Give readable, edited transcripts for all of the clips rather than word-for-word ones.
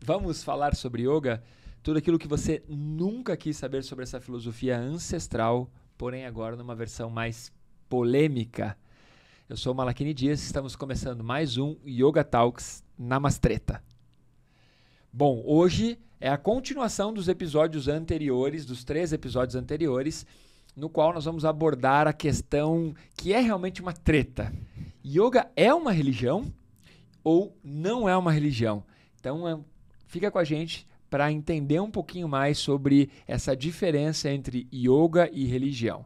Vamos falar sobre yoga, tudo aquilo que você nunca quis saber sobre essa filosofia ancestral, porém agora numa versão mais polêmica. Eu sou o Malakini Dias, estamos começando mais um Yoga Talks Namastreta. Bom, hoje é a continuação dos episódios anteriores, dos 3 episódios anteriores, no qual nós vamos abordar a questão que é realmente uma treta. Yoga é uma religião ou não é uma religião? Então, fica com a gente para entender um pouquinho mais sobre essa diferença entre yoga e religião.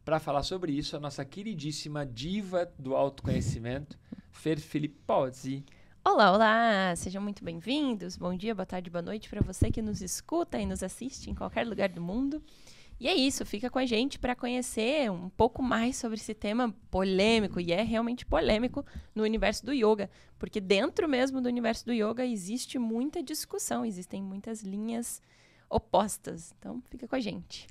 Para falar sobre isso, a nossa queridíssima diva do autoconhecimento, Fer Filippozzi. Olá, olá! Sejam muito bem-vindos. Bom dia, boa tarde, boa noite para você que nos escuta e nos assiste em qualquer lugar do mundo. E é isso, fica com a gente para conhecer um pouco mais sobre esse tema polêmico, e é realmente polêmico no universo do yoga, porque dentro mesmo do universo do yoga existe muita discussão, existem muitas linhas opostas. Então, fica com a gente.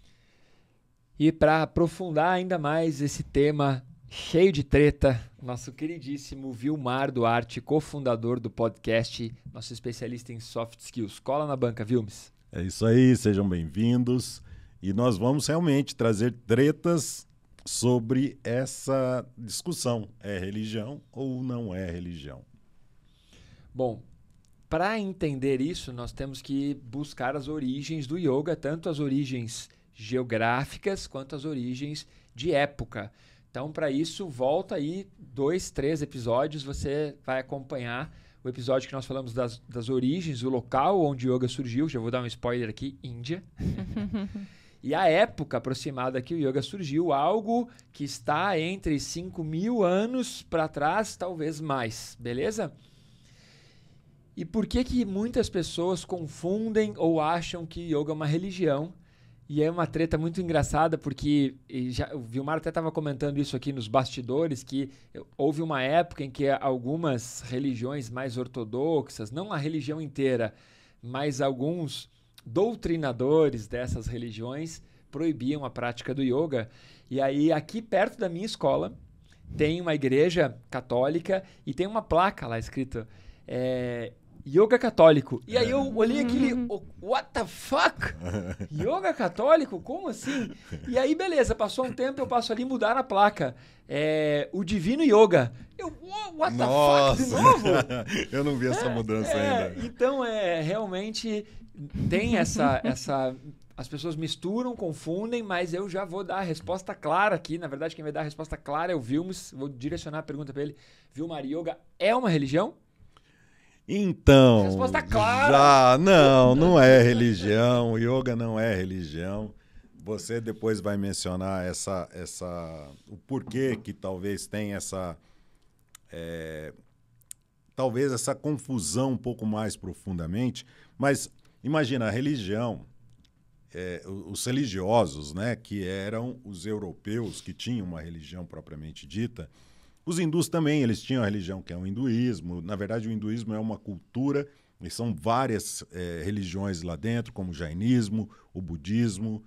E para aprofundar ainda mais esse tema cheio de treta, nosso queridíssimo Vilmar Duarte, cofundador do podcast, nosso especialista em soft skills. Cola na banca, Vilmes. É isso aí, sejam bem-vindos. E nós vamos realmente trazer tretas sobre essa discussão. É religião ou não é religião? Bom, para entender isso, nós temos que buscar as origens do yoga, tanto as origens geográficas quanto as origens de época. Então, para isso, volta aí 2, 3 episódios, você vai acompanhar o episódio que nós falamos das origens, o local onde o yoga surgiu, já vou dar um spoiler aqui, Índia. E a época aproximada que o yoga surgiu, algo que está entre 5.000 anos para trás, talvez mais, beleza? E por que muitas pessoas confundem ou acham que yoga é uma religião? E é uma treta muito engraçada, porque o Vilmar até estava comentando isso aqui nos bastidores, que houve uma época em que algumas religiões mais ortodoxas, não a religião inteira, mas alguns doutrinadores dessas religiões proibiam a prática do yoga. E aí, aqui perto da minha escola, tem uma igreja católica e tem uma placa lá escrito Yoga católico. E aí eu olhei aquele, what the fuck? Yoga católico? Como assim? E aí, beleza, passou um tempo, eu passo ali e mudaram a placa. O Divino Yoga. Eu, what the fuck? De novo? Eu não vi essa mudança ainda. Então, realmente tem essa... As pessoas misturam, confundem, mas eu já vou dar a resposta clara aqui. Na verdade, quem vai dar a resposta clara é o Vilmes. Vou direcionar a pergunta para ele. Vilmar, yoga é uma religião? Então, resposta clara. Não é religião, yoga não é religião. Você depois vai mencionar o porquê que talvez tenha talvez essa confusão um pouco mais profundamente. Mas imagina, a religião, os religiosos, né, que eram os europeus que tinham uma religião propriamente dita. Os hindus também, eles tinham a religião que é o hinduísmo. Na verdade, o hinduísmo é uma cultura, e são várias religiões lá dentro, como o jainismo, o budismo.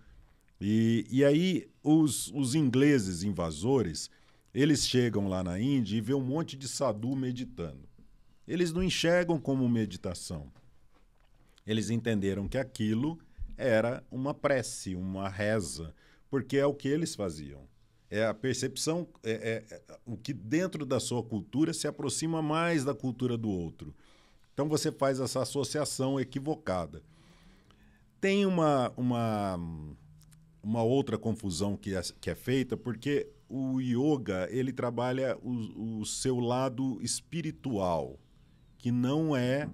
E aí, os ingleses invasores, eles chegam lá na Índia e vê um monte de sadhu meditando. Eles não enxergam como meditação. Eles entenderam que aquilo era uma prece, uma reza, porque é o que eles faziam. É a percepção, o que dentro da sua cultura se aproxima mais da cultura do outro. Então você faz essa associação equivocada. Tem uma outra confusão que é feita, porque o yoga ele trabalha o seu lado espiritual, que não é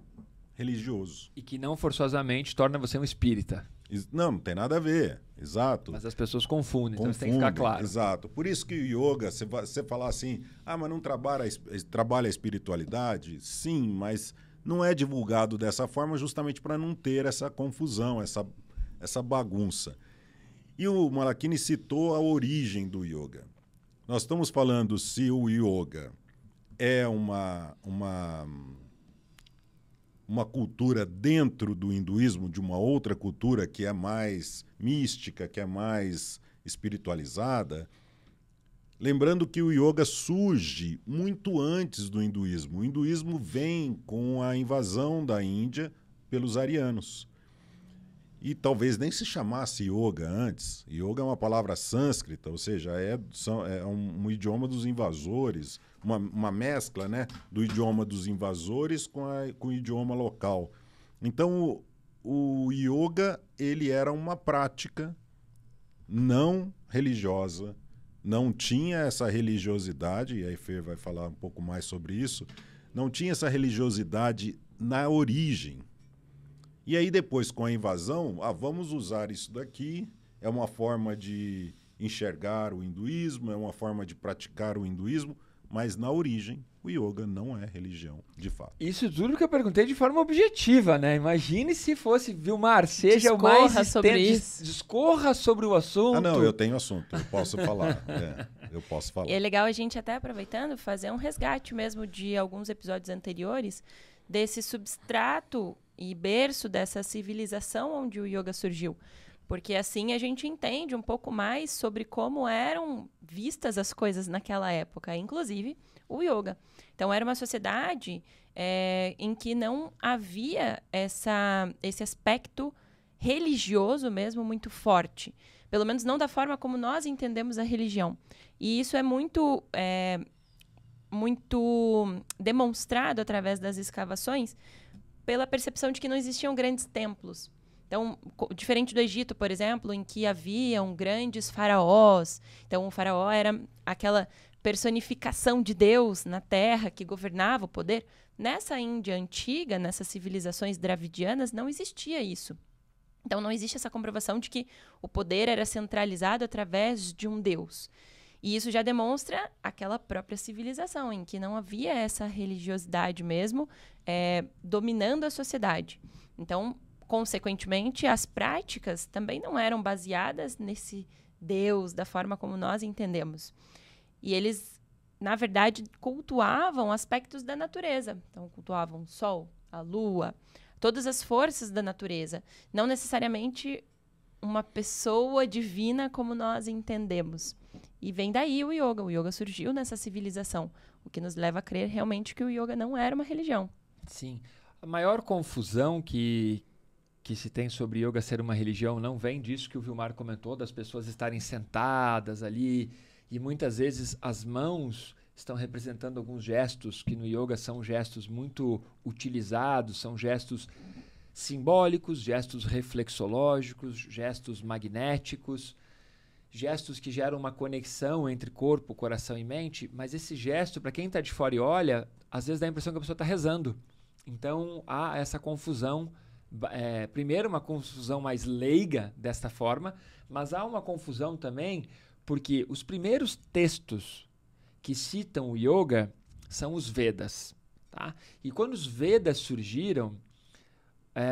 religioso. E que não forçosamente torna você um espírita. Não tem nada a ver, exato. Mas as pessoas confundem, então isso tem que ficar claro. Exato. Por isso que o yoga, você falar assim, mas não trabalha a espiritualidade? Sim, mas não é divulgado dessa forma justamente para não ter essa confusão, essa bagunça. E o Malakini citou a origem do yoga. Nós estamos falando se o yoga é uma cultura dentro do hinduísmo, de uma outra cultura que é mais mística, que é mais espiritualizada. Lembrando que o yoga surge muito antes do hinduísmo. O hinduísmo vem com a invasão da Índia pelos arianos. E talvez nem se chamasse yoga antes. Yoga é uma palavra sânscrita, ou seja, é um idioma dos invasores, uma mescla, né, do idioma dos invasores com o idioma local. Então, o yoga ele era uma prática não religiosa, não tinha essa religiosidade, e aí Fer vai falar um pouco mais sobre isso, não tinha essa religiosidade na origem. E aí depois, com a invasão, vamos usar isso daqui, é uma forma de enxergar o hinduísmo, é uma forma de praticar o hinduísmo, mas na origem o yoga não é religião, de fato. Isso tudo que eu perguntei de forma objetiva, né? Imagine se fosse, Vilmar, seja o mais sobre isso. Discorra sobre o assunto. Não, eu tenho assunto, eu posso falar. Eu posso falar. E é legal a gente até aproveitando, fazer um resgate mesmo de alguns episódios anteriores, desse substrato e berço dessa civilização onde o yoga surgiu. Porque assim a gente entende um pouco mais sobre como eram vistas as coisas naquela época, inclusive o yoga. Então era uma sociedade em que não havia esse aspecto religioso mesmo muito forte. Pelo menos não da forma como nós entendemos a religião. E isso é muito demonstrado através das escavações pela percepção de que não existiam grandes templos. Então, diferente do Egito, por exemplo, em que haviam grandes faraós. Então, o faraó era aquela personificação de Deus na terra que governava o poder. Nessa Índia antiga, nessas civilizações dravidianas, não existia isso. Então, não existe essa comprovação de que o poder era centralizado através de um Deus. E isso já demonstra aquela própria civilização, em que não havia essa religiosidade mesmo dominando a sociedade. Então, consequentemente, as práticas também não eram baseadas nesse Deus, da forma como nós entendemos. E eles, na verdade, cultuavam aspectos da natureza. Então, cultuavam o sol, a lua, todas as forças da natureza. Não necessariamente uma pessoa divina como nós entendemos. E vem daí o yoga. O yoga surgiu nessa civilização, o que nos leva a crer realmente que o yoga não era uma religião. Sim. A maior confusão que se tem sobre yoga ser uma religião não vem disso que o Vilmar comentou, das pessoas estarem sentadas ali e muitas vezes as mãos estão representando alguns gestos que no yoga são gestos muito utilizados, são gestos simbólicos, gestos reflexológicos, gestos magnéticos, gestos que geram uma conexão entre corpo, coração e mente, mas esse gesto, para quem está de fora e olha, às vezes dá a impressão que a pessoa está rezando. Então há essa confusão, primeiro uma confusão mais leiga desta forma, mas há uma confusão também porque os primeiros textos que citam o yoga são os Vedas. Tá? E quando os Vedas surgiram,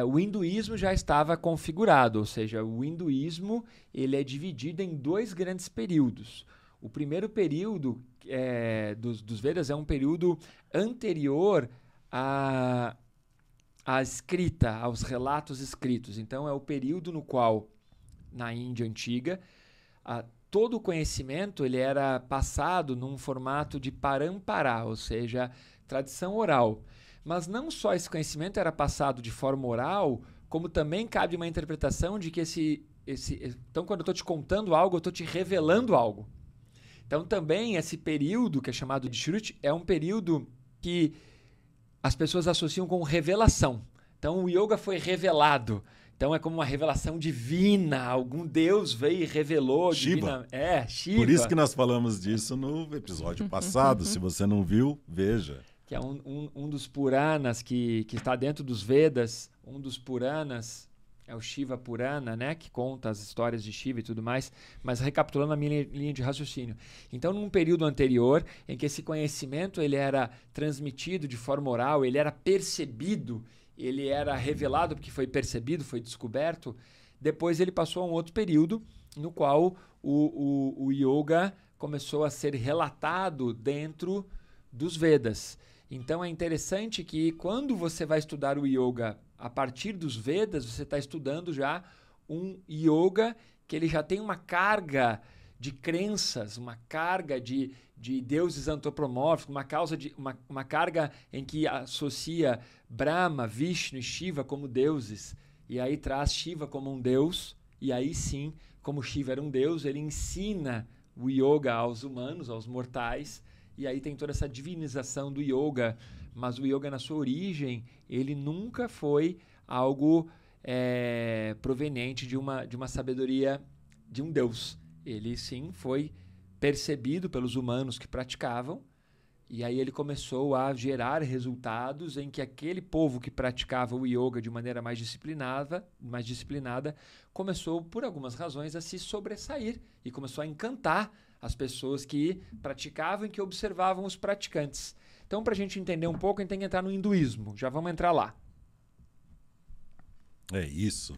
o hinduísmo já estava configurado, ou seja, o hinduísmo ele é dividido em dois grandes períodos. O primeiro período dos Vedas é um período anterior à escrita, aos relatos escritos. Então, é o período no qual, na Índia antiga, todo o conhecimento ele era passado num formato de parampara, ou seja, tradição oral. Mas não só esse conhecimento era passado de forma oral, como também cabe uma interpretação de que então, quando eu estou te contando algo, eu estou te revelando algo. Então, também esse período, que é chamado de Shruti, é um período que as pessoas associam com revelação. Então, o yoga foi revelado. Então, é como uma revelação divina. Algum Deus veio e revelou. Shiva. Shiva. Por isso que nós falamos disso no episódio passado. Se você não viu, veja. Que é um dos Puranas que está dentro dos Vedas. Um dos Puranas é o Shiva Purana, né? Que conta as histórias de Shiva e tudo mais. Mas recapitulando a minha linha de raciocínio. Então, num período anterior, em que esse conhecimento ele era transmitido de forma oral, ele era percebido, ele era revelado porque foi percebido, foi descoberto. Depois ele passou a um outro período no qual o yoga começou a ser relatado dentro dos Vedas. Então é interessante que quando você vai estudar o yoga a partir dos Vedas, você está estudando já um yoga que ele já tem uma carga de crenças, uma carga de deuses antropomórficos, uma carga em que associa Brahma, Vishnu e Shiva como deuses. E aí traz Shiva como um deus, e aí sim, como Shiva era um deus, ele ensina o yoga aos humanos, aos mortais, e aí tem toda essa divinização do yoga. Mas o yoga, na sua origem, ele nunca foi algo proveniente de uma sabedoria de um deus. Ele sim foi percebido pelos humanos que praticavam, e aí ele começou a gerar resultados em que aquele povo que praticava o yoga de maneira mais disciplinada começou, por algumas razões, a se sobressair e começou a encantar as pessoas que praticavam e que observavam os praticantes. Então, para a gente entender um pouco, a gente tem que entrar no hinduísmo. Já vamos entrar lá. É isso.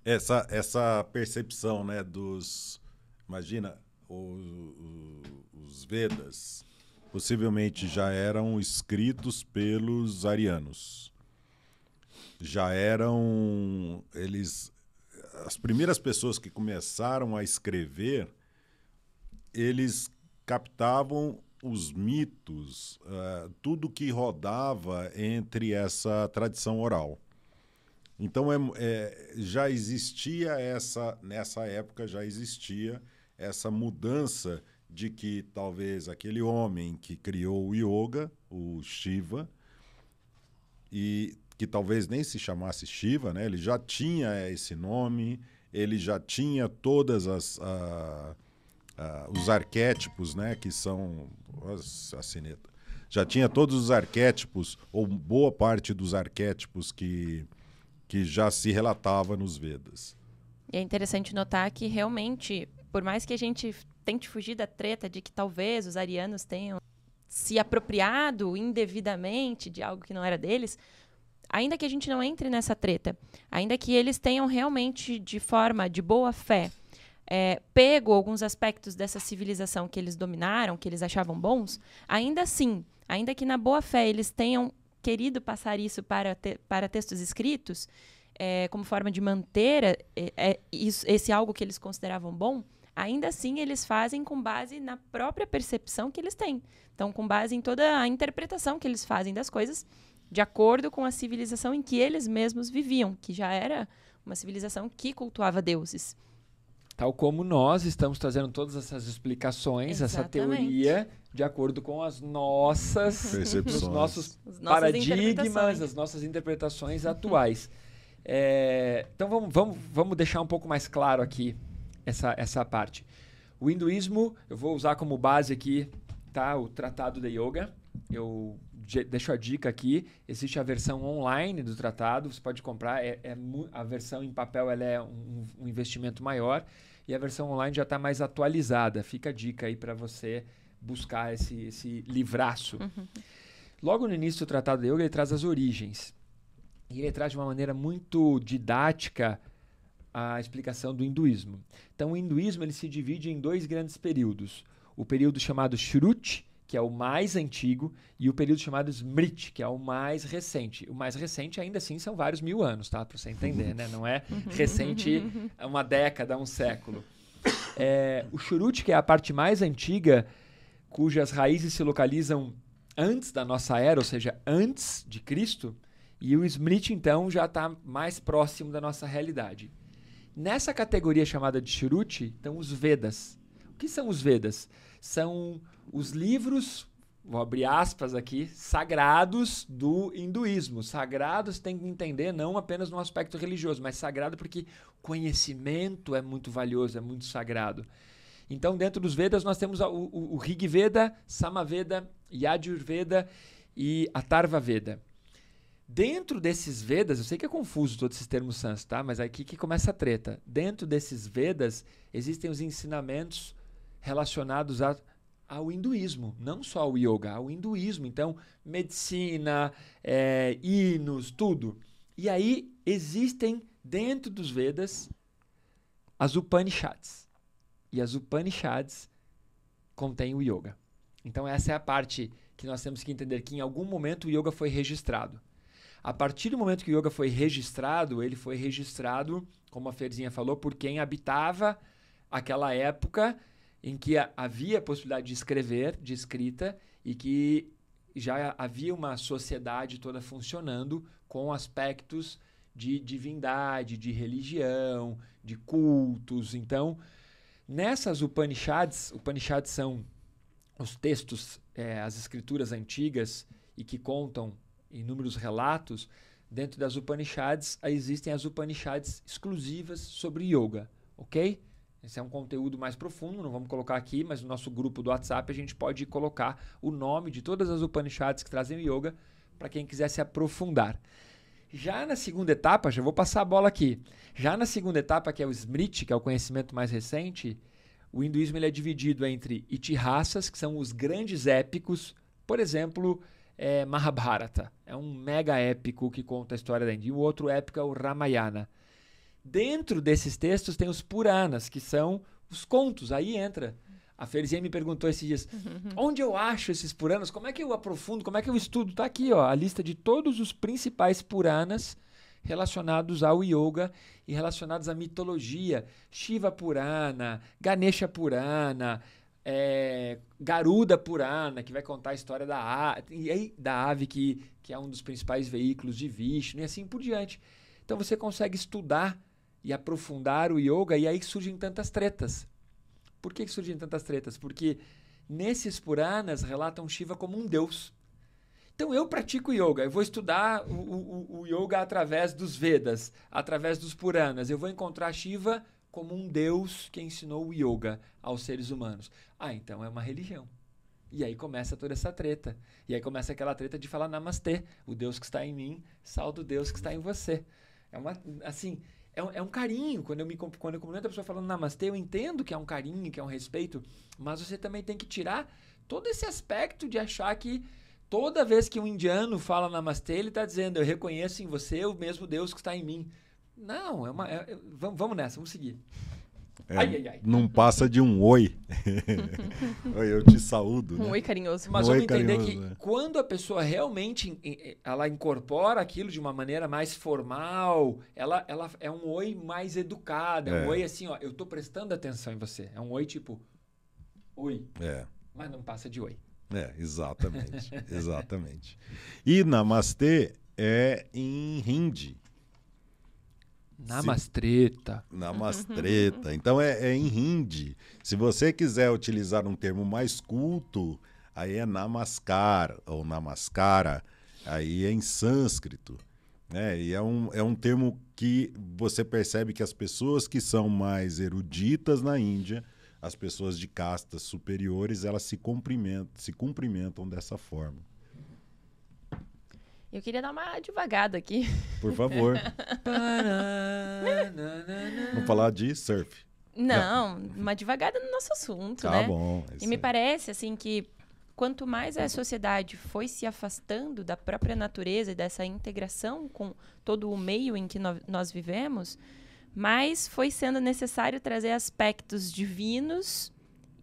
Essa percepção, né, dos... Imagina, os Vedas possivelmente já eram escritos pelos arianos. Já eram... As primeiras pessoas que começaram a escrever, eles captavam os mitos, tudo que rodava entre essa tradição oral. Então, já existia nessa época, já existia essa mudança de que talvez aquele homem que criou o yoga, o Shiva, e que talvez nem se chamasse Shiva, né? Ele já tinha esse nome, ele já tinha todas os arquétipos, né? Que são... A sineta. Já tinha todos os arquétipos, ou boa parte dos arquétipos que já se relatava nos Vedas. E é interessante notar que realmente, por mais que a gente tente fugir da treta de que talvez os arianos tenham se apropriado indevidamente de algo que não era deles, ainda que a gente não entre nessa treta, ainda que eles tenham realmente de forma de boa fé pego alguns aspectos dessa civilização que eles dominaram, que eles achavam bons, ainda assim, ainda que na boa fé eles tenham querido passar isso para textos escritos, como forma de manter esse algo que eles consideravam bom, ainda assim eles fazem com base na própria percepção que eles têm. Então, com base em toda a interpretação que eles fazem das coisas, de acordo com a civilização em que eles mesmos viviam, que já era uma civilização que cultuava deuses. Tal como nós estamos trazendo todas essas explicações, Exatamente. essa teoria, de acordo com as nossas percepções, os nossos As nossas paradigmas, interpretações. as nossas interpretações atuais. Então vamos deixar um pouco mais claro aqui essa parte. O hinduísmo, eu vou usar como base aqui, tá, o Tratado de Yoga. Eu deixo a dica aqui, existe a versão online do tratado, você pode comprar, a versão em papel ela é um investimento maior e a versão online já está mais atualizada. Fica a dica aí para você buscar esse livraço. Uhum. Logo no início do Tratado de Yoga, ele traz as origens. E ele traz de uma maneira muito didática a explicação do hinduísmo. Então, o hinduísmo ele se divide em dois grandes períodos. O período chamado Shruti, que é o mais antigo, e o período chamado Smriti, que é o mais recente. O mais recente, ainda assim, são vários mil anos, tá? Para você entender, né? Não é recente uma década, um século. O Shruti, que é a parte mais antiga, cujas raízes se localizam antes da nossa era, ou seja, antes de Cristo, e o Smriti, então, já está mais próximo da nossa realidade. Nessa categoria chamada de Shruti, estão os Vedas. O que são os Vedas? São os livros, vou abrir aspas aqui, sagrados do hinduísmo. Sagrados tem que entender não apenas no aspecto religioso, mas sagrado porque conhecimento é muito valioso, é muito sagrado. Então, dentro dos Vedas, nós temos o Rig Veda, Samaveda, Yajurveda e Atharva Veda. Dentro desses Vedas, eu sei que é confuso todos esses termos sânscritos, tá? Mas é aqui que começa a treta. Dentro desses Vedas, existem os ensinamentos relacionados ao hinduísmo, não só ao yoga, ao hinduísmo. Então, medicina, hinos, tudo. E aí, existem dentro dos Vedas as Upanishads. E as Upanishads contêm o yoga. Então, essa é a parte que nós temos que entender que em algum momento o yoga foi registrado. A partir do momento que o yoga foi registrado, ele foi registrado, como a Ferzinha falou, por quem habitava aquela época em que havia a possibilidade de escrever, de escrita, e que já havia uma sociedade toda funcionando com aspectos de divindade, de religião, de cultos. Então, nessas Upanishads são os textos, as escrituras antigas e que contam inúmeros relatos. Dentro das Upanishads existem as Upanishads exclusivas sobre yoga, ok? Esse é um conteúdo mais profundo, não vamos colocar aqui, mas no nosso grupo do WhatsApp a gente pode colocar o nome de todas as Upanishads que trazem yoga para quem quiser se aprofundar. Já na segunda etapa, já vou passar a bola aqui, já na segunda etapa, que é o Smriti, que é o conhecimento mais recente, o hinduísmo ele é dividido entre Itihasas, que são os grandes épicos, por exemplo, Mahabharata, é um mega épico que conta a história da Índia, e o outro épico é o Ramayana. Dentro desses textos tem os Puranas, que são os contos, aí entra. A Ferzinha me perguntou esses dias, onde eu acho esses Puranas, como é que eu aprofundo, como é que eu estudo? Está aqui, ó, a lista de todos os principais Puranas relacionados ao yoga e relacionados à mitologia. Shiva Purana, Ganesha Purana, Garuda Purana, que vai contar a história da ave, que é um dos principais veículos de Vishnu, e assim por diante. Então você consegue estudar e aprofundar o yoga, e aí surgem tantas tretas. Por que surgem tantas tretas? Porque nesses Puranas relatam Shiva como um deus. Então eu pratico yoga, eu vou estudar o yoga através dos Vedas, através dos Puranas. Eu vou encontrar Shiva como um deus que ensinou o yoga aos seres humanos. Então é uma religião. E aí começa toda essa treta. E aí começa aquela treta de falar namastê. O Deus que está em mim, salve o Deus que está em você. É um carinho. Quando eu cumprimento a pessoa falando namastê, eu entendo que é um carinho, que é um respeito, mas você também tem que tirar todo esse aspecto de achar que toda vez que um indiano fala namastê, ele está dizendo, eu reconheço em você o mesmo Deus que está em mim. Não, vamos nessa, vamos seguir. Não passa de um oi. Oi, eu te saúdo. Um oi carinhoso. Mas vamos entender que quando a pessoa realmente ela incorpora aquilo de uma maneira mais formal, ela é um oi mais educado. É um oi assim, ó, eu tô prestando atenção em você. É um oi tipo, oi. Mas não passa de oi. Exatamente. Exatamente. E namastê é em hindi. Namastreta. Namastreta. Então é em hindi. Se você quiser utilizar um termo mais culto, aí é namaskar ou namaskara. Aí é em sânscrito. E é um termo que você percebe que as pessoas que são mais eruditas na Índia, as pessoas de castas superiores, elas se cumprimentam dessa forma. Eu queria dar uma devagada aqui. Por favor. Vamos falar de surf. Não, uma devagada no nosso assunto, tá né? Tá bom. E me parece, assim, que quanto mais a sociedade foi se afastando da própria natureza e dessa integração com todo o meio em que nós vivemos, mais foi sendo necessário trazer aspectos divinos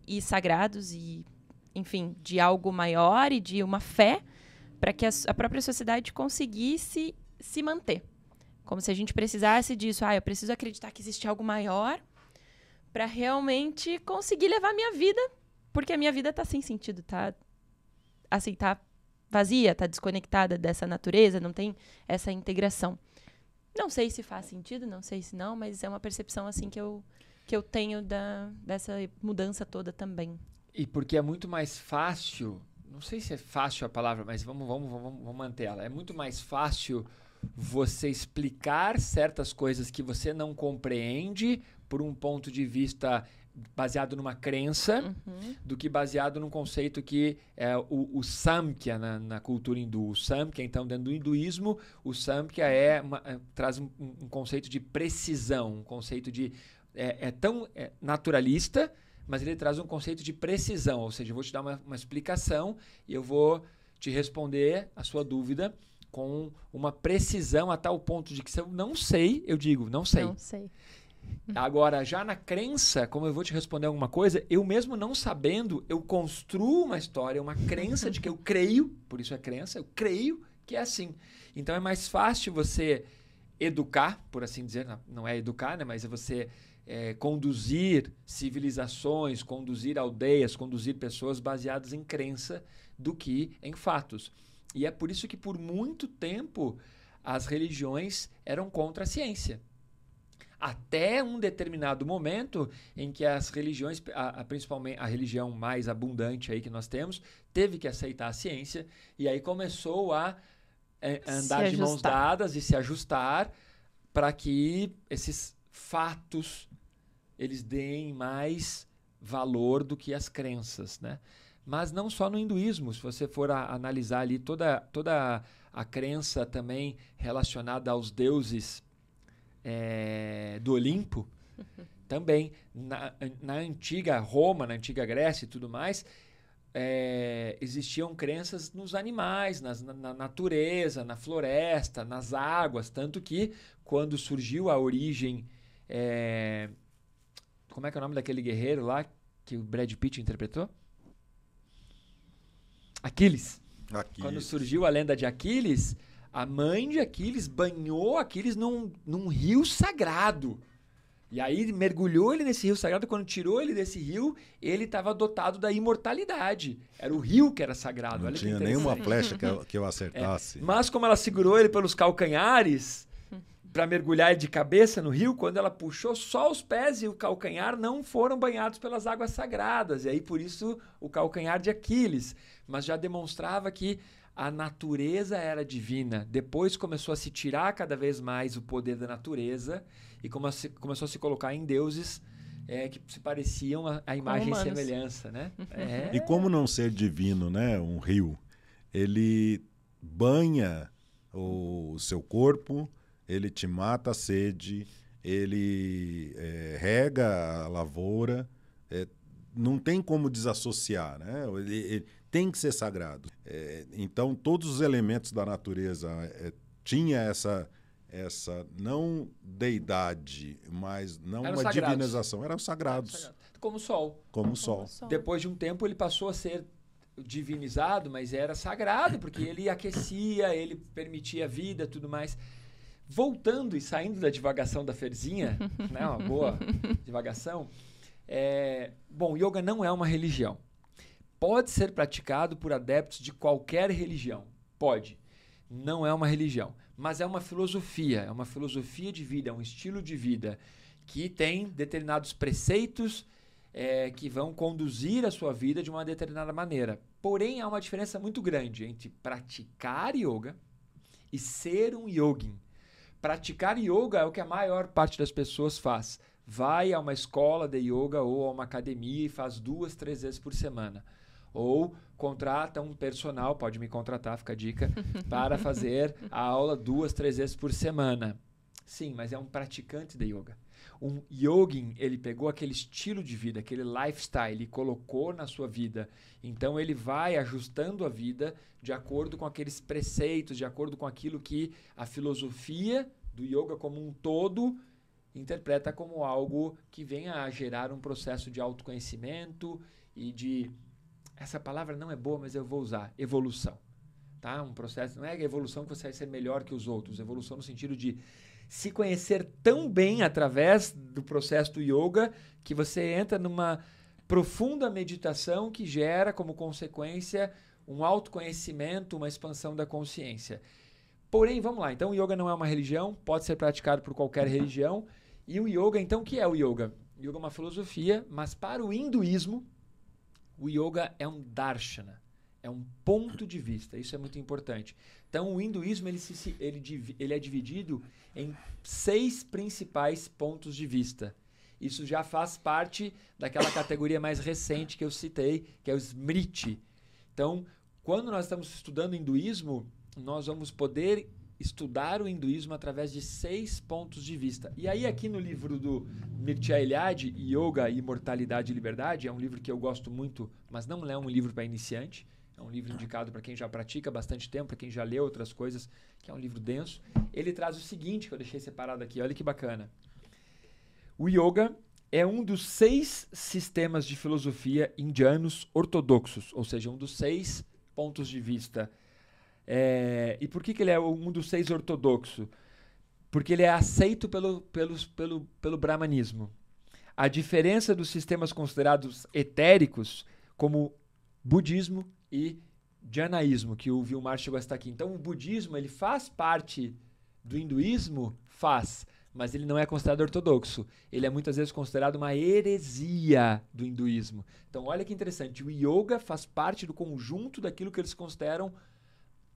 e sagrados e, enfim, de algo maior e de uma fé para que a própria sociedade conseguisse se manter. Como se a gente precisasse disso. Eu preciso acreditar que existe algo maior para realmente conseguir levar a minha vida, porque a minha vida está sem sentido, tá vazia, está desconectada dessa natureza, não tem essa integração. Não sei se faz sentido, não sei se não, mas é uma percepção assim que eu tenho dessa mudança toda também. E porque é muito mais fácil... Não sei se é fácil a palavra, mas vamos manter ela. É muito mais fácil você explicar certas coisas que você não compreende por um ponto de vista baseado numa crença, do que baseado num conceito que é o Samkhya na cultura hindu. O Samkhya, então, dentro do hinduísmo, o Samkhya traz um conceito de precisão, um conceito de... É tão naturalista, mas ele traz um conceito de precisão, ou seja, eu vou te dar uma explicação e eu vou te responder a sua dúvida com uma precisão a tal ponto de que se eu não sei, eu digo, não sei. Não sei. Agora, já na crença, como eu vou te responder alguma coisa, eu mesmo não sabendo, eu construo uma história, uma crença de que eu creio, por isso é crença, eu creio que é assim. Então é mais fácil você educar, por assim dizer, não é educar, né, mas é você conduzir civilizações, conduzir aldeias, conduzir pessoas baseadas em crença do que em fatos. E é por isso que por muito tempo as religiões eram contra a ciência. Até um determinado momento em que as religiões, principalmente a religião mais abundante aí que nós temos, teve que aceitar a ciência e aí começou a andar de mãos dadas e se ajustar para que esses fatos eles deem mais valor do que as crenças, né? Mas não só no hinduísmo, se você for analisar ali toda a crença também relacionada aos deuses do Olimpo, também na antiga Roma, na antiga Grécia e tudo mais, existiam crenças nos animais, na natureza, na floresta, nas águas, tanto que quando surgiu a origem, como é que é o nome daquele guerreiro lá que o Brad Pitt interpretou? Aquiles. Quando surgiu a lenda de Aquiles, a mãe de Aquiles banhou Aquiles num rio sagrado. E aí mergulhou ele nesse rio sagrado. Quando tirou ele desse rio, ele estava dotado da imortalidade. Era o rio que era sagrado. Não tinha nenhuma flecha que eu acertasse. Mas como ela segurou ele pelos calcanhares para mergulhar de cabeça no rio, quando ela puxou, só os pés e o calcanhar não foram banhados pelas águas sagradas. E aí por isso o calcanhar de Aquiles. Mas já demonstrava que a natureza era divina. Depois começou a se tirar cada vez mais o poder da natureza e começou a se colocar em deuses que se pareciam a imagem e semelhança, né? E como não ser divino, né? Um rio, ele banha o seu corpo, ele te mata a sede, ele rega a lavoura, não tem como desassociar, né? Ele tem que ser sagrado. Então, todos os elementos da natureza tinha essa não deidade, mas não eram uma sagrados. divinização, eram sagrados. Como o sol. Como o sol. Depois de um tempo, ele passou a ser divinizado, mas era sagrado, porque ele aquecia, ele permitia a vida, tudo mais. Voltando e saindo da divagação da Ferzinha, né, uma boa divagação, bom, yoga não é uma religião. Pode ser praticado por adeptos de qualquer religião. Pode. Não é uma religião. Mas é uma filosofia de vida, é um estilo de vida que tem determinados preceitos que vão conduzir a sua vida de uma determinada maneira. Porém, há uma diferença muito grande entre praticar yoga e ser um yogin. Praticar yoga é o que a maior parte das pessoas faz. Vai a uma escola de yoga ou a uma academia e faz 2, 3 vezes por semana. Ou contrata um personal, pode me contratar, fica a dica, para fazer a aula 2, 3 vezes por semana. Sim, mas é um praticante de yoga. Um yogin, ele pegou aquele estilo de vida, aquele lifestyle e colocou na sua vida. Então ele vai ajustando a vida de acordo com aqueles preceitos, de acordo com aquilo que a filosofia do yoga como um todo interpreta como algo que venha a gerar um processo de autoconhecimento e de... Essa palavra não é boa, mas eu vou usar. Evolução. Tá? Um processo, não é evolução que você vai ser melhor que os outros. Evolução no sentido de se conhecer tão bem através do processo do yoga que você entra numa profunda meditação que gera como consequência um autoconhecimento, uma expansão da consciência. Porém, vamos lá. Então, o yoga não é uma religião, pode ser praticado por qualquer religião. E o yoga, então, o que é o yoga? O yoga é uma filosofia, mas para o hinduísmo, o yoga é um darshana, é um ponto de vista. Isso é muito importante. Então, o hinduísmo ele é dividido em 6 principais pontos de vista. Isso já faz parte daquela categoria mais recente que eu citei, que é o Smriti. Então, quando nós estamos estudando hinduísmo, nós vamos poder estudar o hinduísmo através de 6 pontos de vista. E aí aqui no livro do Mircea Eliade, Yoga, Imortalidade e Liberdade, é um livro que eu gosto muito, mas não é um livro para iniciante, é um livro indicado para quem já pratica há bastante tempo, para quem já leu outras coisas, que é um livro denso. Ele traz o seguinte, que eu deixei separado aqui, olha que bacana. O yoga é um dos 6 sistemas de filosofia indianos ortodoxos, ou seja, um dos 6 pontos de vista. E por que ele é um dos 6 ortodoxo? Porque ele é aceito pelo brahmanismo. A diferença dos sistemas considerados etéricos, como budismo e janaísmo, que o Vilmar chegou a estar aqui. Então, o budismo ele faz parte do hinduísmo? Faz, mas ele não é considerado ortodoxo. Ele é muitas vezes considerado uma heresia do hinduísmo. Então, olha que interessante. O yoga faz parte do conjunto daquilo que eles consideram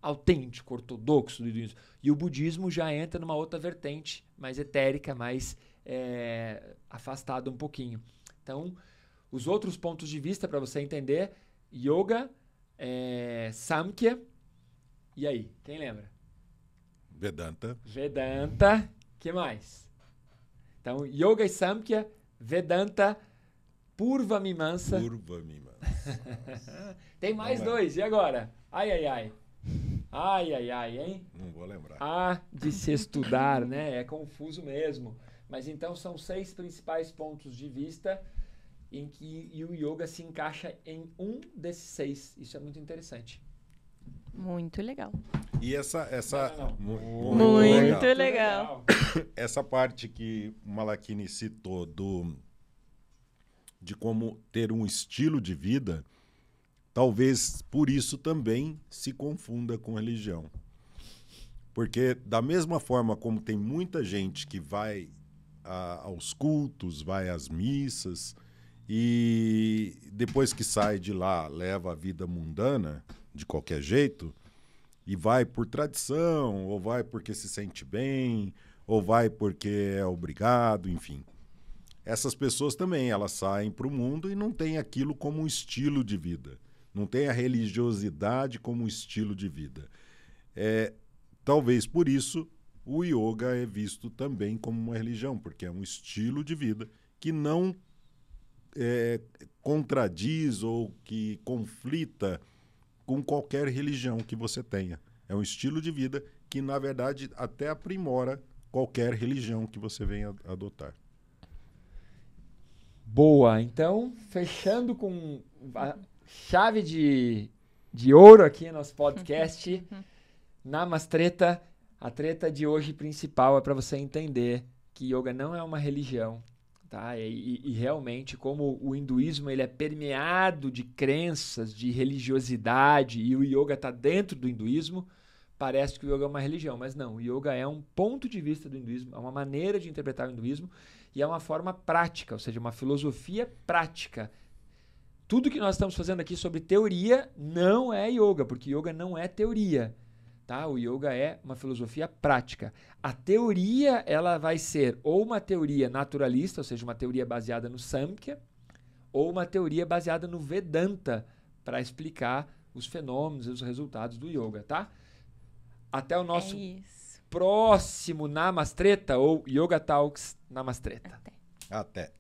autêntico, ortodoxo do hinduísmo. E o budismo já entra numa outra vertente, mais etérica, mais afastada um pouquinho. Então, os outros pontos de vista para você entender, yoga, Samkhya, e aí, quem lembra? Vedanta, que mais? Então, yoga e Samkhya, Vedanta, Purva Mimamsa. Tem mais 2, e agora? Ai, hein? Não vou lembrar. De se estudar, né? É confuso mesmo. Mas então são 6 principais pontos de vista em que o yoga se encaixa em um desses 6. Isso é muito interessante. Muito legal. E essa Muito legal. Essa parte que o Malakini citou de como ter um estilo de vida, talvez por isso também se confunda com religião. Porque da mesma forma como tem muita gente que vai aos cultos, vai às missas e depois que sai de lá leva a vida mundana de qualquer jeito e vai por tradição, ou vai porque se sente bem, ou vai porque é obrigado, enfim. Essas pessoas também, elas saem para o mundo e não têm aquilo como um estilo de vida. Não tem a religiosidade como um estilo de vida. Talvez por isso o yoga é visto também como uma religião, porque é um estilo de vida que não contradiz ou que conflita com qualquer religião que você tenha. É um estilo de vida que, na verdade, até aprimora qualquer religião que você venha adotar. Boa. Então, fechando com a chave de ouro aqui no nosso podcast, Namastreta. A treta de hoje principal é para você entender que yoga não é uma religião, tá? E realmente, como o hinduísmo ele é permeado de crenças, de religiosidade, e o yoga está dentro do hinduísmo, parece que o yoga é uma religião, mas não. O yoga é um ponto de vista do hinduísmo, é uma maneira de interpretar o hinduísmo e é uma forma prática, ou seja, uma filosofia prática. Tudo que nós estamos fazendo aqui sobre teoria não é yoga, porque yoga não é teoria. Tá? O yoga é uma filosofia prática. A teoria ela vai ser ou uma teoria naturalista, ou seja, uma teoria baseada no Samkhya, ou uma teoria baseada no Vedanta, para explicar os fenômenos e os resultados do yoga. Tá? Até o nosso próximo Namastreta ou Yoga Talks Namastreta. Até.